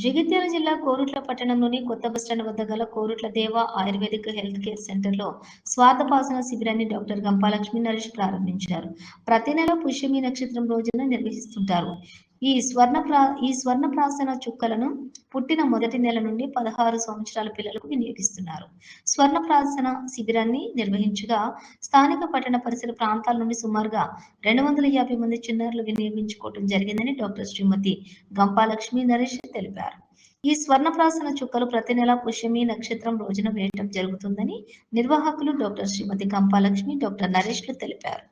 జగిత్యాల జిల్లా కోరుట్ల పట్టణంలోని కొత్త బస్టాండ్ వద్ద గల కోరుట్ల దేవ ఆయుర్వేదిక్ హెల్త్ కేర్ సెంటర్లో స్వాతపాసన శిబిరాన్ని డాక్టర్ గంపాలక్ష్మి నరేష్ ప్రారంభించారు. ప్రతి నెల పుష్యమి నక్షత్రం రోజున నిర్వహిస్తుంటారు. ఈ స్వర్ణ ప్రాసన చుక్కలను పుట్టిన మొదటి నెల నుండి 16 సంవత్సరాల పిల్లలకు వినియోగిస్తున్నారు. స్వర్ణ ప్రాసన శిబిరాన్ని నిర్వహించగా స్థానిక పట్టణ పరిసర ప్రాంతాల నుండి సుమారుగా 250 మంది చిన్నారులు వినియోగించుకోవడం జరిగిందని డాక్టర్ శ్రీమతి గంపాలక్ష్మి నరేష్ తెలిపారు. ఈ స్వర్ణప్రాసన చుక్కలు ప్రతి నెల పుష్యమి నక్షత్రం రోజున వేయటం జరుగుతుందని నిర్వాహకులు డాక్టర్ శ్రీమతి గంపాలక్ష్మి, డాక్టర్ నరేష్లు తెలిపారు.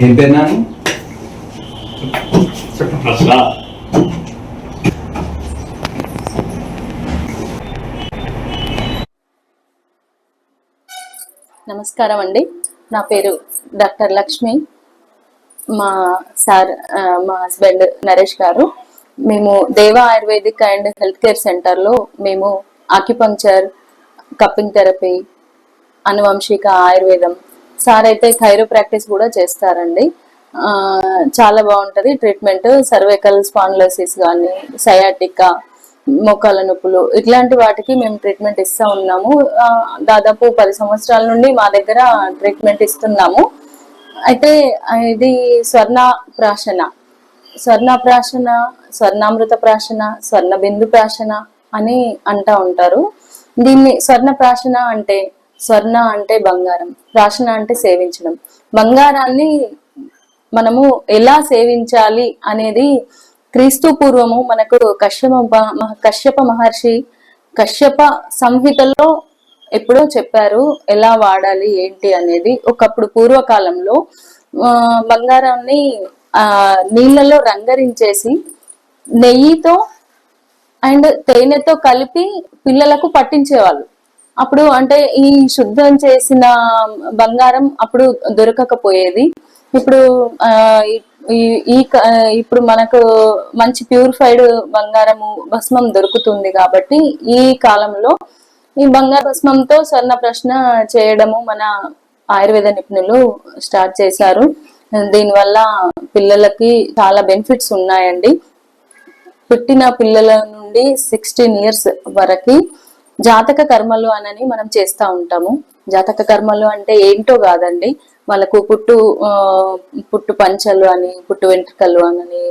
ఏం పేరు నాని? నమస్కారం అండి. నా పేరు డాక్టర్ లక్ష్మి. మా హస్బెండ్ నరేష్ గారు. మేము దేవా ఆయుర్వేదిక్ అండ్ హెల్త్ కేర్ సెంటర్లో మేము ఆక్యుపంక్చర్, కప్పింగ్ థెరపీ, అనువంశిక ఆయుర్వేదం, సార్ అయితే థైరో ప్రాక్టీస్ కూడా చేస్తారండి. చాలా బాగుంటుంది ట్రీట్మెంట్. సర్వైకల్ స్పాండిలోసిస్ కానీ, సయాటికా, మోకాల నొప్పులు, ఇట్లాంటి వాటికి మేము ట్రీట్మెంట్ ఇస్తూ ఉన్నాము. దాదాపు 10 సంవత్సరాల నుండి మా దగ్గర ట్రీట్మెంట్ ఇస్తున్నాము. అయితే ఇది స్వర్ణ ప్రాశన, స్వర్ణామృత ప్రాశన, స్వర్ణ బిందు ప్రాశన అని అంటూ ఉంటారు. దీన్ని స్వర్ణ ప్రాశన అంటే, స్వర్ణ అంటే బంగారం, ప్రాశన అంటే సేవించడం. బంగారాన్ని మనము ఎలా సేవించాలి అనేది క్రీస్తు పూర్వము మనకు కశ్యప మహర్షి కశ్యప సంహితలో ఎప్పుడో చెప్పారు ఎలా వాడాలి ఏంటి అనేది. ఒకప్పుడు పూర్వకాలంలో బంగారాన్ని నీళ్ళలో రంగరించేసి నెయ్యితో అండ్ తేనెతో కలిపి పిల్లలకు పట్టించేవాళ్ళు. అప్పుడు అంటే ఈ శుద్ధం చేసిన బంగారం అప్పుడు దొరకకపోయేది. ఇప్పుడు మనకు మంచి ప్యూరిఫైడ్ బంగారము భస్మం దొరుకుతుంది కాబట్టి ఈ కాలంలో ఈ బంగారు భస్మంతో స్వర్ణ ప్రశ్న చేయడము మన ఆయుర్వేద నిపుణులు స్టార్ట్ చేశారు. దీనివల్ల పిల్లలకి చాలా బెనిఫిట్స్ ఉన్నాయండి. పుట్టిన పిల్లల నుండి 16 years వరకు జాతక కర్మలు అని మనం చేస్తూ ఉంటాము. జాతక కర్మలు అంటే ఏంటో కాదండి, వాళ్ళకు పుట్టు పంచలు అని, పుట్టు వెంట్రుకలు అని,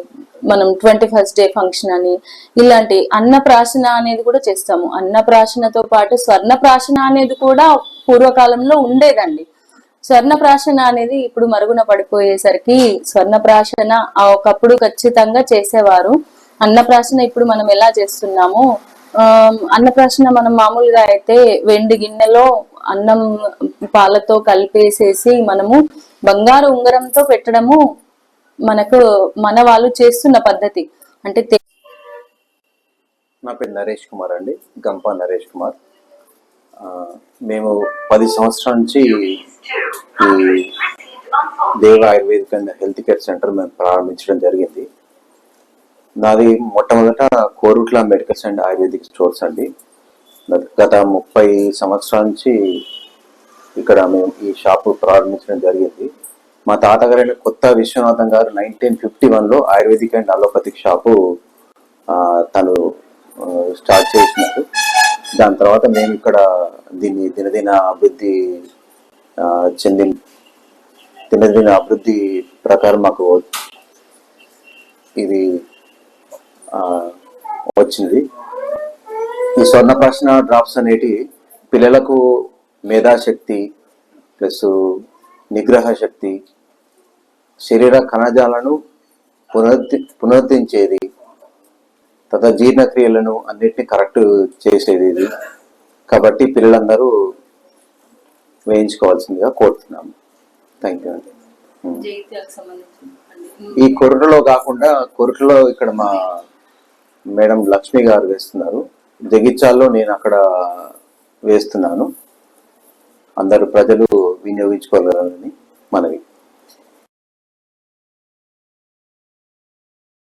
మనం 21st day ఫంక్షన్ అని, ఇలాంటి అన్నప్రాశన అనేది కూడా చేస్తాము. అన్నప్రాశనతో పాటు స్వర్ణ ప్రాశన అనేది కూడా పూర్వకాలంలో ఉండేదండి. స్వర్ణ ప్రాశన అనేది ఇప్పుడు మరుగున పడిపోయేసరికి స్వర్ణ ప్రాశన ఒకప్పుడు ఖచ్చితంగా చేసేవారు. అన్నప్రాశన ఇప్పుడు మనం ఎలా చేస్తున్నాము, అన్నప్రాశన మనం మామూలుగా అయితే వెండి గిన్నెలో అన్నం పాలతో కలిపేసేసి మనము బంగారు ఉంగరంతో పెట్టడము మన వాళ్ళు చేస్తున్న పద్ధతి. అంటే నా పేరు నరేష్ కుమార్ అండి, గంపా నరేష్ కుమార్. మేము 10 సంవత్సరాల నుంచి ఈ దేవ ayurvedic and health care centre మేము ప్రారంభించడం జరిగింది. నాది మొట్టమొదట Korutla medicals and ayurvedic stores అండి. గత 30 సంవత్సరాల నుంచి ఇక్కడ మేము ఈ షాపు ప్రారంభించడం జరిగింది. మా తాతగారైన కొత్త విశ్వనాథం గారు 1951లో ఆయుర్వేదిక్ అండ్ అలోపతిక్ షాపు తను స్టార్ట్ చేసినారు. దాని తర్వాత మేము ఇక్కడ దీన్ని దినదిన అభివృద్ధి ప్రకారం మాకు ఇది వచ్చింది. ఈ స్వర్ణ ప్రాశన డ్రాప్స్ అనేటి పిల్లలకు మేధాశక్తి ప్లస్ నిగ్రహ శక్తి, శరీర కణజాలను పునరుద్ధరించేది, తత జీర్ణక్రియలను అన్నిటినీ కరెక్ట్ చేసేది ఇది. కాబట్టి పిల్లలందరూ వేయించుకోవాల్సిందిగా కోరుతున్నాము. థ్యాంక్ యూ అండి. ఈ కొరటలో కాకుండా కొరటలో ఇక్కడ మా మేడం లక్ష్మి గారు వేస్తున్నారు. జగిత్యాల్లో నేను అక్కడ వేస్తున్నాను. అందరు ప్రజలు వినియోగించుకోగలరని మనవి.